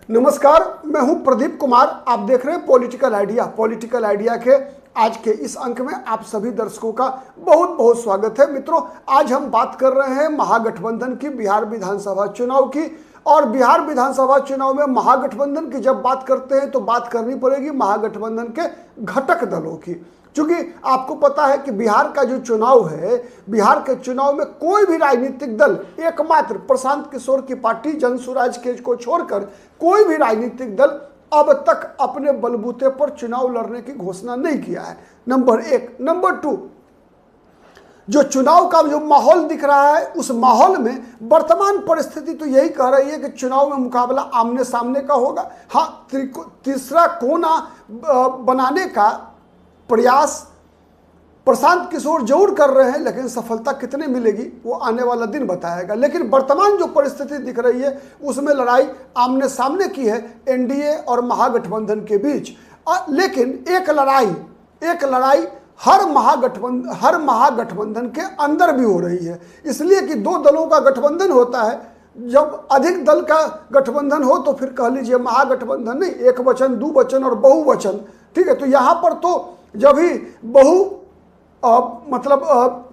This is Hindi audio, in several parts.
नमस्कार, मैं हूं प्रदीप कुमार। आप देख रहे हैं पॉलिटिकल आइडिया। पॉलिटिकल आइडिया के आज के इस अंक में आप सभी दर्शकों का बहुत बहुत स्वागत है। मित्रों, आज हम बात कर रहे हैं महागठबंधन की बिहार विधानसभा चुनाव की। और बिहार विधानसभा चुनाव में महागठबंधन की जब बात करते हैं तो बात करनी पड़ेगी महागठबंधन के घटक दलों की, क्योंकि आपको पता है कि बिहार का जो चुनाव है, बिहार के चुनाव में कोई भी राजनीतिक दल, एकमात्र प्रशांत किशोर की पार्टी जन स्वराज के को छोड़कर कोई भी राजनीतिक दल अब तक अपने बलबूते पर चुनाव लड़ने की घोषणा नहीं किया है। नंबर एक। नंबर टू, जो चुनाव का जो माहौल दिख रहा है, उस माहौल में वर्तमान परिस्थिति तो यही कह रही है कि चुनाव में मुकाबला आमने सामने का होगा। हाँ, तीसरा कोना बनाने का प्रयास प्रशांत किशोर जरूर कर रहे हैं, लेकिन सफलता कितने मिलेगी वो आने वाला दिन बताएगा। लेकिन वर्तमान जो परिस्थिति दिख रही है उसमें लड़ाई आमने सामने की है एनडीए और महागठबंधन के बीच। लेकिन एक लड़ाई हर महागठबंधन के अंदर भी हो रही है, इसलिए कि दो दलों का गठबंधन होता है। जब अधिक दल का गठबंधन हो तो फिर कह लीजिए महागठबंधन नहीं, एक वचन, दो वचन और बहुवचन। ठीक है, तो यहाँ पर तो जब ही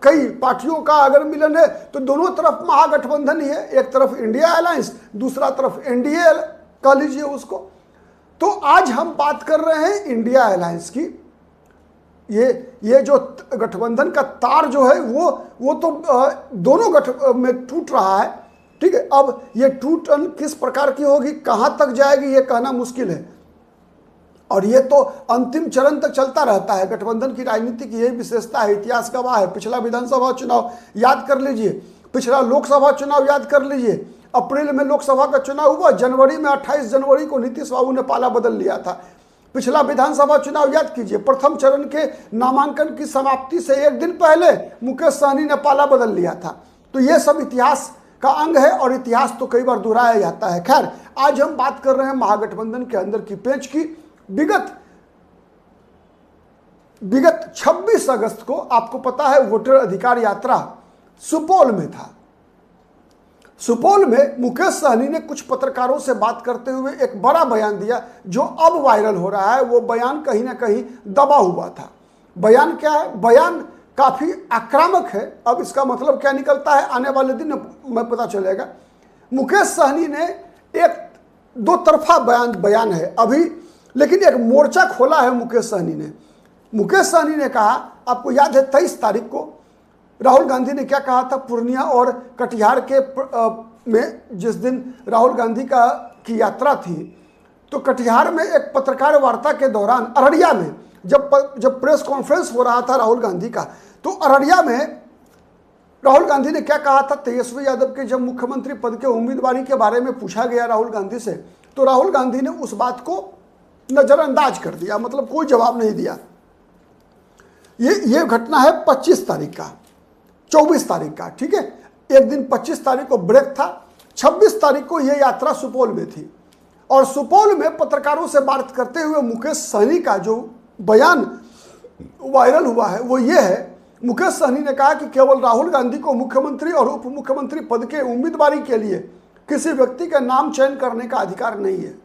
कई पार्टियों का अगर मिलन है तो दोनों तरफ महागठबंधन ही है। एक तरफ इंडिया अलायंस, दूसरा तरफ एनडीए कह लीजिए उसको। तो आज हम बात कर रहे हैं इंडिया अलायंस की। ये जो गठबंधन का तार जो है वो तो दोनों गठ में टूट रहा है। ठीक है, अब ये टूटन किस प्रकार की होगी, कहाँ तक जाएगी, ये कहना मुश्किल है। और ये तो अंतिम चरण तक चलता रहता है। गठबंधन की राजनीति की यही विशेषता है, इतिहास गवाह है। पिछला विधानसभा चुनाव याद कर लीजिए, पिछला लोकसभा चुनाव याद कर लीजिए। अप्रैल में लोकसभा का चुनाव हुआ, जनवरी में 28 जनवरी को नीतीश बाबू ने पाला बदल लिया था। पिछला विधानसभा चुनाव याद कीजिए, प्रथम चरण के नामांकन की समाप्ति से एक दिन पहले मुकेश सहनी ने पाला बदल लिया था। तो ये सब इतिहास का अंग है और इतिहास तो कई बार दोहराया जाता है। खैर, आज हम बात कर रहे हैं महागठबंधन के अंदर की पेंच की। विगत 26 अगस्त को आपको पता है वोटर अधिकार यात्रा सुपौल में था। सुपौल में मुकेश सहनी ने कुछ पत्रकारों से बात करते हुए एक बड़ा बयान दिया जो अब वायरल हो रहा है। वो बयान कहीं ना कहीं दबा हुआ था। बयान क्या है? बयान काफी आक्रामक है। अब इसका मतलब क्या निकलता है आने वाले दिन में पता चलेगा। मुकेश सहनी ने एक दो तरफा बयान है अभी, लेकिन एक मोर्चा खोला है मुकेश सहनी ने। मुकेश सहनी ने कहा, आपको याद है 23 तारीख को राहुल गांधी ने क्या कहा था पूर्णिया और कटिहार के में, जिस दिन राहुल गांधी की यात्रा थी, तो कटिहार में एक पत्रकार वार्ता के दौरान अररिया में जब प्रेस कॉन्फ्रेंस हो रहा था राहुल गांधी का, तो अररिया में राहुल गांधी ने क्या कहा था? तेजस्वी यादव के जब मुख्यमंत्री पद के उम्मीदवारी के बारे में पूछा गया राहुल गांधी से, तो राहुल गांधी ने उस बात को नजरअंदाज कर दिया, मतलब कोई जवाब नहीं दिया। ये घटना है 25 तारीख का, 24 तारीख का। ठीक है, एक दिन 25 तारीख को ब्रेक था, 26 तारीख को यह यात्रा सुपौल में थी। और सुपौल में पत्रकारों से बात करते हुए मुकेश सहनी का जो बयान वायरल हुआ है वो ये है। मुकेश सहनी ने कहा कि केवल राहुल गांधी को मुख्यमंत्री और उप मुख्यमंत्री पद के उम्मीदवारी के लिए किसी व्यक्ति का नाम चयन करने का अधिकार नहीं है।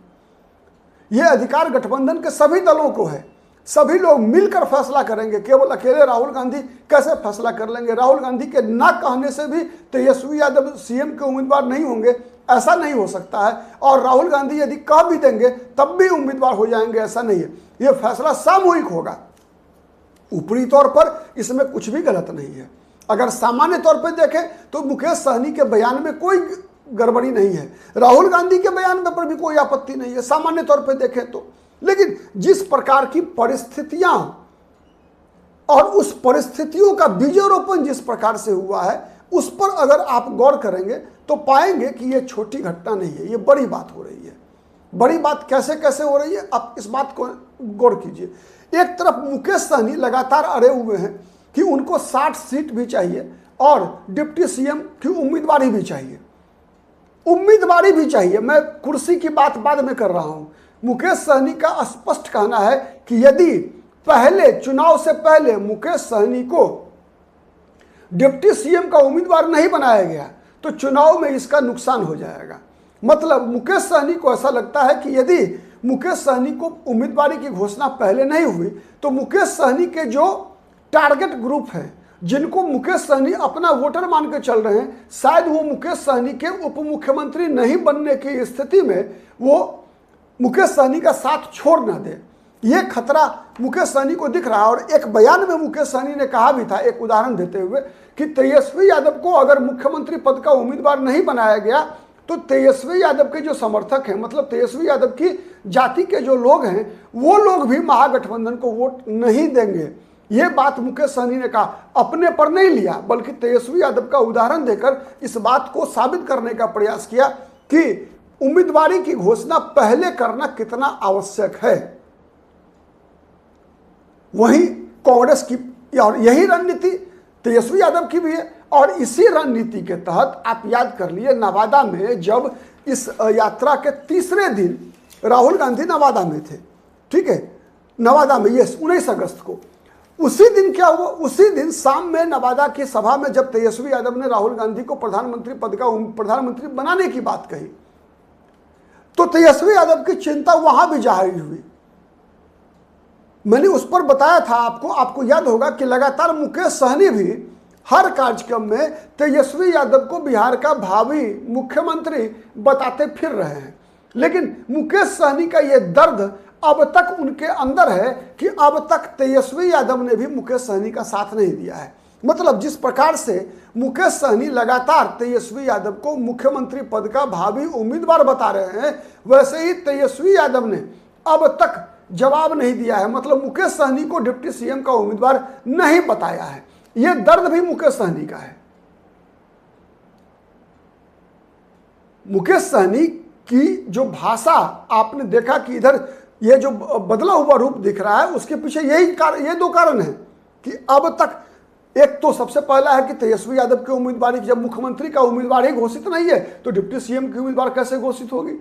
यह अधिकार गठबंधन के सभी दलों को है। सभी लोग मिलकर फैसला करेंगे। केवल अकेले राहुल गांधी कैसे फैसला कर लेंगे? राहुल गांधी के ना कहने से भी तेजस्वी यादव सीएम के उम्मीदवार नहीं होंगे, ऐसा नहीं हो सकता है। और राहुल गांधी यदि कह भी देंगे तब भी उम्मीदवार हो जाएंगे, ऐसा नहीं है। यह फैसला सामूहिक होगा। ऊपरी तौर पर इसमें कुछ भी गलत नहीं है। अगर सामान्य तौर पर देखें तो मुकेश सहनी के बयान में कोई गड़बड़ी नहीं है, राहुल गांधी के बयान में पर भी कोई आपत्ति नहीं है सामान्य तौर पे देखें तो। लेकिन जिस प्रकार की परिस्थितियां और उस परिस्थितियों का बीजारोपण जिस प्रकार से हुआ है, उस पर अगर आप गौर करेंगे तो पाएंगे कि यह छोटी घटना नहीं है, यह बड़ी बात हो रही है। बड़ी बात कैसे कैसे हो रही है, आप इस बात को गौर कीजिए। एक तरफ मुकेश सहनी लगातार अड़े हुए हैं कि उनको 60 सीट भी चाहिए और डिप्टी सीएम की उम्मीदवारी भी चाहिए। उम्मीदवारी भी चाहिए, मैं कुर्सी की बात बाद में कर रहा हूं। मुकेश सहनी का स्पष्ट कहना है कि यदि पहले चुनाव से पहले मुकेश सहनी को डिप्टी सीएम का उम्मीदवार नहीं बनाया गया तो चुनाव में इसका नुकसान हो जाएगा। मतलब मुकेश सहनी को ऐसा लगता है कि यदि मुकेश सहनी को उम्मीदवारी की घोषणा पहले नहीं हुई तो मुकेश सहनी के जो टारगेट ग्रुप है, जिनको मुकेश सहनी अपना वोटर मान के चल रहे हैं, शायद वो मुकेश सहनी के उप मुख्यमंत्री नहीं बनने की स्थिति में वो मुकेश सहनी का साथ छोड़ ना दे। ये खतरा मुकेश सहनी को दिख रहा है। और एक बयान में मुकेश सहनी ने कहा भी था, एक उदाहरण देते हुए, कि तेजस्वी यादव को अगर मुख्यमंत्री पद का उम्मीदवार नहीं बनाया गया तो तेजस्वी यादव के जो समर्थक हैं, मतलब तेजस्वी यादव की जाति के जो लोग हैं, वो लोग भी महागठबंधन को वोट नहीं देंगे। ये बात मुकेश सहनी ने कहा, अपने पर नहीं लिया, बल्कि तेजस्वी यादव का उदाहरण देकर इस बात को साबित करने का प्रयास किया कि उम्मीदवारी की घोषणा पहले करना कितना आवश्यक है। वहीं कांग्रेस की और यही रणनीति तेजस्वी यादव की भी है। और इसी रणनीति के तहत आप याद कर लिए, नवादा में जब इस यात्रा के तीसरे दिन राहुल गांधी नवादा में थे, ठीक है, नवादा में, ये 19 अगस्त को, उसी दिन क्या हुआ, उसी दिन शाम में नवादा की सभा में जब तेजस्वी यादव ने राहुल गांधी को प्रधानमंत्री पद का प्रधानमंत्री बनाने की बात कही तो तेजस्वी यादव की चिंता वहां भी जाहिर हुई। मैंने उस पर बताया था आपको याद होगा कि लगातार मुकेश सहनी भी हर कार्यक्रम में तेजस्वी यादव को बिहार का भावी मुख्यमंत्री बताते फिर रहे हैं। लेकिन मुकेश सहनी का यह दर्द अब तक उनके अंदर है कि अब तक तेजस्वी यादव ने भी मुकेश सहनी का साथ नहीं दिया है। मतलब जिस प्रकार से मुकेश सहनी लगातार तेजस्वी यादव को मुख्यमंत्री पद का भावी उम्मीदवार बता रहे हैं, वैसे ही तेजस्वी यादव ने अब तक जवाब नहीं दिया है, मतलब मुकेश सहनी को डिप्टी सीएम का उम्मीदवार नहीं बताया है। यह दर्द भी मुकेश सहनी का है। मुकेश सहनी की जो भाषा आपने देखा कि इधर ये जो बदला हुआ रूप दिख रहा है, उसके पीछे ये दो कारण हैं कि अब तक, एक तो सबसे पहला है कि तेजस्वी यादव की उम्मीदवारी, जब मुख्यमंत्री का उम्मीदवार ही घोषित नहीं है तो डिप्टी सीएम की उम्मीदवार कैसे घोषित होगी।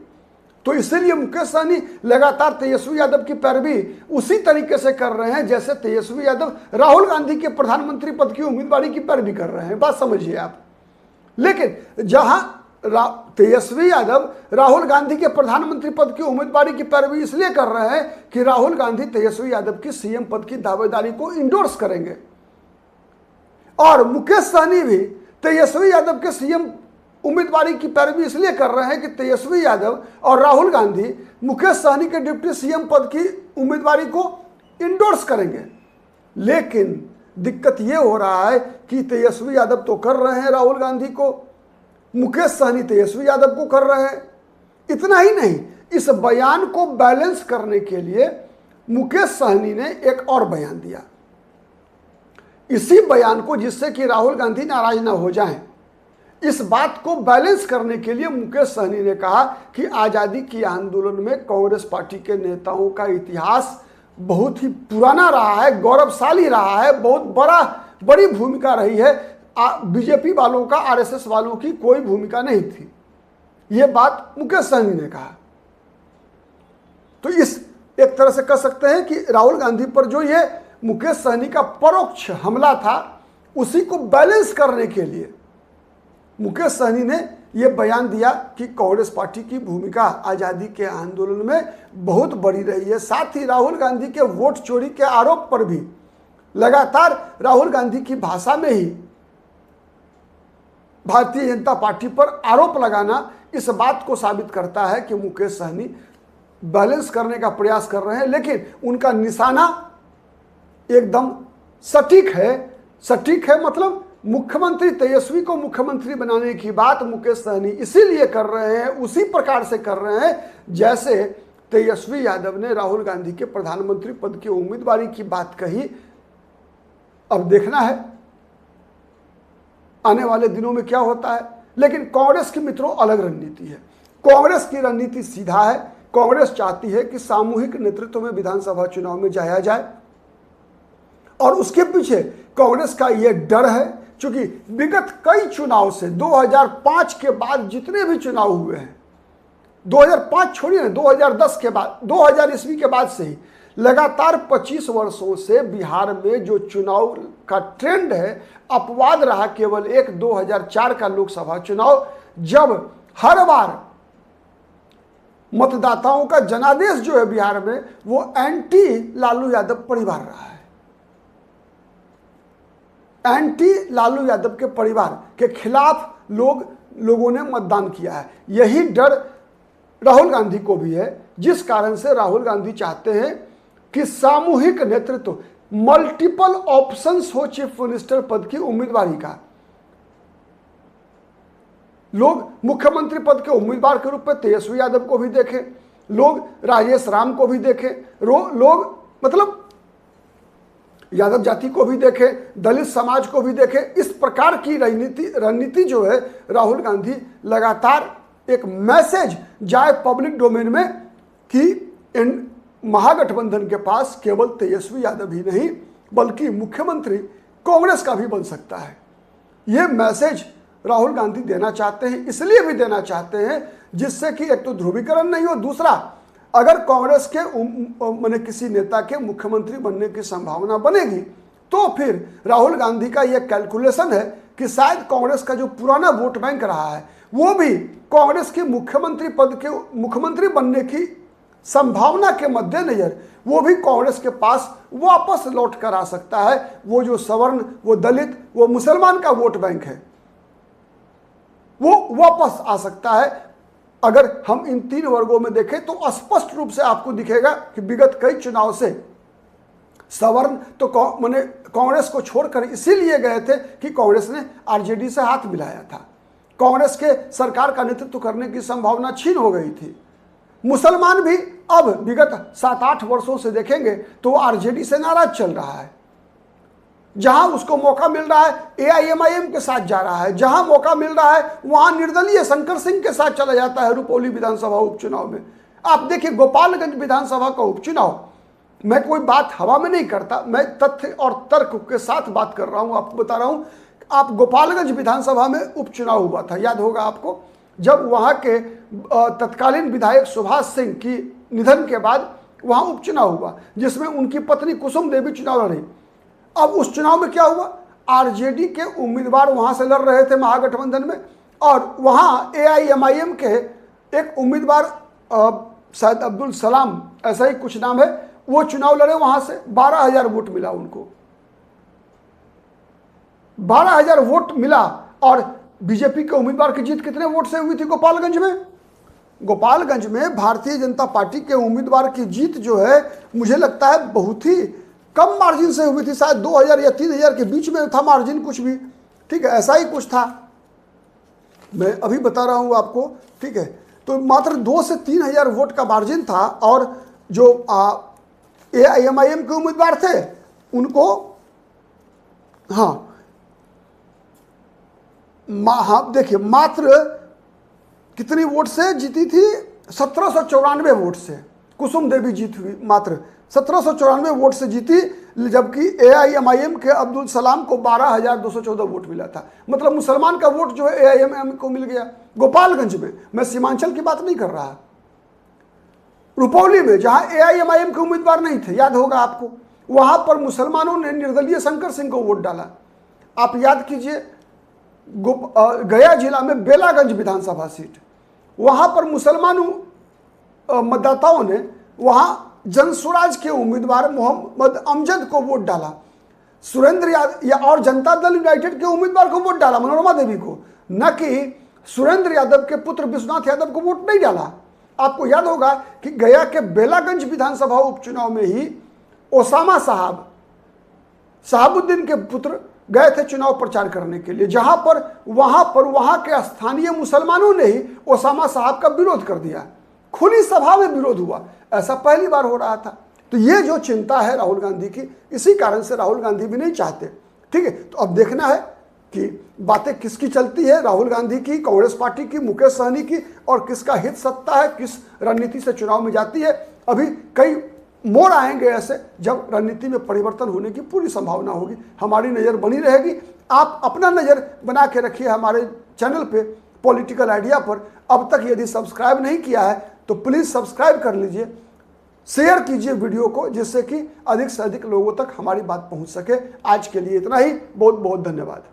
तो इसीलिए मुकेश सहनी लगातार तेजस्वी यादव की पैरवी उसी तरीके से कर रहे हैं जैसे तेजस्वी यादव राहुल गांधी के प्रधानमंत्री पद की उम्मीदवारी की पैरवी कर रहे हैं। बात समझिए आप। लेकिन जहां तेजस्वी यादव राहुल गांधी के प्रधानमंत्री पद की उम्मीदवारी की पैरवी इसलिए कर रहे हैं कि राहुल गांधी तेजस्वी यादव की सीएम पद की दावेदारी को इंडोर्स करेंगे, और मुकेश सहनी भी तेजस्वी यादव के सीएम उम्मीदवारी की पैरवी इसलिए कर रहे हैं कि तेजस्वी यादव और राहुल गांधी मुकेश सहनी के डिप्टी सीएम पद की उम्मीदवारी को इंडोर्स करेंगे। लेकिन दिक्कत यह हो रहा है कि तेजस्वी यादव तो कर रहे हैं राहुल गांधी को, मुकेश सहनी तेजस्वी यादव को कर रहे हैं। इतना ही नहीं, इस बयान को बैलेंस करने के लिए मुकेश सहनी ने एक और बयान दिया। इसी बयान को, जिससे कि राहुल गांधी नाराज ना हो जाएं, इस बात को बैलेंस करने के लिए मुकेश सहनी ने कहा कि आज़ादी की आंदोलन में कांग्रेस पार्टी के नेताओं का इतिहास बहुत ही पुराना रहा है, गौरवशाली रहा है, बहुत बड़ी भूमिका रही है। बीजेपी वालों का, आरएसएस वालों की कोई भूमिका नहीं थी। यह बात मुकेश सहनी ने कहा। तो इस एक तरह से कह सकते हैं कि राहुल गांधी पर जो ये मुकेश सहनी का परोक्ष हमला था, उसी को बैलेंस करने के लिए मुकेश सहनी ने यह बयान दिया कि कांग्रेस पार्टी की भूमिका आज़ादी के आंदोलन में बहुत बड़ी रही है। साथ ही राहुल गांधी के वोट चोरी के आरोप पर भी लगातार राहुल गांधी की भाषा में ही भारतीय जनता पार्टी पर आरोप लगाना इस बात को साबित करता है कि मुकेश सहनी बैलेंस करने का प्रयास कर रहे हैं, लेकिन उनका निशाना एकदम सटीक है। मतलब मुख्यमंत्री, तेजस्वी को मुख्यमंत्री बनाने की बात मुकेश सहनी इसीलिए कर रहे हैं, उसी प्रकार से कर रहे हैं जैसे तेजस्वी यादव ने राहुल गांधी के प्रधानमंत्री पद की उम्मीदवारी की बात कही। अब देखना है आने वाले दिनों में क्या होता है। लेकिन कांग्रेस की मित्रों अलग रणनीति है। कांग्रेस की रणनीति सीधा है। कांग्रेस चाहती है कि सामूहिक नेतृत्व में विधानसभा चुनाव में जाया जाए, और उसके पीछे कांग्रेस का यह डर है, क्योंकि विगत कई चुनाव से 2005 के बाद जितने भी चुनाव हुए हैं, 2005 छोड़िए, 2010 के बाद, 2000 ईस्वी के बाद से ही लगातार 25 वर्षों से बिहार में जो चुनाव का ट्रेंड है, अपवाद रहा केवल एक 2004 का लोकसभा चुनाव, जब हर बार मतदाताओं का जनादेश जो है बिहार में वो एंटी लालू यादव परिवार रहा है। एंटी लालू यादव के परिवार के खिलाफ लोगों ने मतदान किया है। यही डर राहुल गांधी को भी है, जिस कारण से राहुल गांधी चाहते हैं कि सामूहिक नेतृत्व, मल्टीपल ऑप्शंस हो चीफ मिनिस्टर पद की उम्मीदवारी का। लोग मुख्यमंत्री पद के उम्मीदवार के रूप में तेजस्वी यादव को भी देखें, लोग राजेश राम को भी देखें, लोग मतलब यादव जाति को भी देखें, दलित समाज को भी देखें। इस प्रकार की रणनीति जो है राहुल गांधी लगातार एक मैसेज जाए पब्लिक डोमेन में कि इन महागठबंधन के पास केवल तेजस्वी यादव ही नहीं बल्कि मुख्यमंत्री कांग्रेस का भी बन सकता है। ये मैसेज राहुल गांधी देना चाहते हैं, इसलिए भी देना चाहते हैं जिससे कि एक तो ध्रुवीकरण नहीं हो, दूसरा अगर कांग्रेस के माने किसी नेता के मुख्यमंत्री बनने की संभावना बनेगी तो फिर राहुल गांधी का यह कैलकुलेशन है कि शायद कांग्रेस का जो पुराना वोट बैंक रहा है वो भी कांग्रेस के मुख्यमंत्री पद के मुख्यमंत्री बनने की संभावना के मद्देनजर वो भी कांग्रेस के पास वापस लौट कर आ सकता है। वो जो सवर्ण, वो दलित, वो मुसलमान का वोट बैंक है वो वापस आ सकता है। अगर हम इन तीन वर्गों में देखें तो स्पष्ट रूप से आपको दिखेगा कि विगत कई चुनाव से सवर्ण तो माने कांग्रेस को छोड़कर इसीलिए गए थे कि कांग्रेस ने आरजेडी से हाथ मिलाया था, कांग्रेस के सरकार का नेतृत्व करने की संभावना छीन हो गई थी। मुसलमान भी अब विगत 7-8 वर्षों से देखेंगे तो आरजेडी से नाराज चल रहा है। जहां उसको मौका मिल रहा है एआईएमआईएम के साथ जा रहा है, जहां मौका मिल रहा है वहां निर्दलीय शंकर सिंह के साथ चला जाता है। रुपौली विधानसभा उपचुनाव में आप देखिए, गोपालगंज विधानसभा का उपचुनाव, मैं कोई बात हवा में नहीं करता, मैं तथ्य और तर्क के साथ बात कर रहा हूं, आपको बता रहा हूं। आप गोपालगंज विधानसभा में उपचुनाव हुआ था, याद होगा आपको, जब वहां के तत्कालीन विधायक सुभाष सिंह की निधन के बाद वहां उपचुनाव हुआ जिसमें उनकी पत्नी कुसुम देवी चुनाव लड़ी। अब उस चुनाव में क्या हुआ, आरजेडी के उम्मीदवार वहां से लड़ रहे थे महागठबंधन में और वहां एआईएमआईएम के एक उम्मीदवार शायद अब्दुल सलाम ऐसा ही कुछ नाम है, वो चुनाव लड़े, वहां से 12,000 वोट मिला उनको, 12,000 वोट मिला। और बीजेपी के उम्मीदवार की जीत कितने वोट से हुई थी गोपालगंज में? गोपालगंज में भारतीय जनता पार्टी के उम्मीदवार की जीत जो है मुझे लगता है बहुत ही कम मार्जिन से हुई थी, शायद 2,000 या 3,000 के बीच में था मार्जिन कुछ भी, ठीक है, ऐसा ही कुछ था, मैं अभी बता रहा हूं आपको, ठीक है। तो मात्र 2 से 3,000 वोट का मार्जिन था और जो एआईएमआईएम के उम्मीदवार थे उनको हाँ देखिए मात्र कितनी वोट से जीती थी, 1794 वोट से कुसुम देवी जीत हुई, मात्र 1794 वोट से जीती, जबकि एआईएमआईएम के अब्दुल सलाम को 12,214 वोट मिला था। मतलब मुसलमान का वोट जो है एआईएमआईएम को मिल गया गोपालगंज में। मैं सीमांचल की बात नहीं कर रहा, रुपौली में जहां एआईएमआईएम के उम्मीदवार नहीं थे, याद होगा आपको, वहां पर मुसलमानों ने निर्दलीय शंकर सिंह को वोट डाला। आप याद कीजिए गया जिला में बेलागंज विधानसभा सीट, वहां पर मुसलमानों मतदाताओं ने वहां जनसुराज के उम्मीदवार मोहम्मद अमजद को वोट डाला, सुरेंद्र यादव और जनता दल यूनाइटेड के उम्मीदवार को वोट डाला, मनोरमा देवी को, न कि सुरेंद्र यादव के पुत्र विश्वनाथ यादव को वोट नहीं डाला। आपको याद होगा कि गया के बेलागंज विधानसभा उपचुनाव में ही ओसामा साहबुद्दीन के पुत्र गए थे चुनाव प्रचार करने के लिए, जहां पर वहां के स्थानीय मुसलमानों ने ही ओसामा साहब का विरोध कर दिया, खुली सभा में विरोध हुआ। ऐसा पहली बार हो रहा था। तो ये जो चिंता है राहुल गांधी की, इसी कारण से राहुल गांधी भी नहीं चाहते, ठीक है। तो अब देखना है कि बातें किसकी चलती है, राहुल गांधी की, कांग्रेस पार्टी की, मुकेश सहनी की, और किसका हित सत्ता है, किस रणनीति से चुनाव में जाती है। अभी कई मोड़ आएंगे ऐसे जब रणनीति में परिवर्तन होने की पूरी संभावना होगी। हमारी नज़र बनी रहेगी, आप अपना नज़र बना के रखिए हमारे चैनल पे पॉलिटिकल आइडिया पर। अब तक यदि सब्सक्राइब नहीं किया है तो प्लीज़ सब्सक्राइब कर लीजिए, शेयर कीजिए वीडियो को, जिससे कि अधिक से अधिक लोगों तक हमारी बात पहुंच सके। आज के लिए इतना ही, बहुत बहुत धन्यवाद।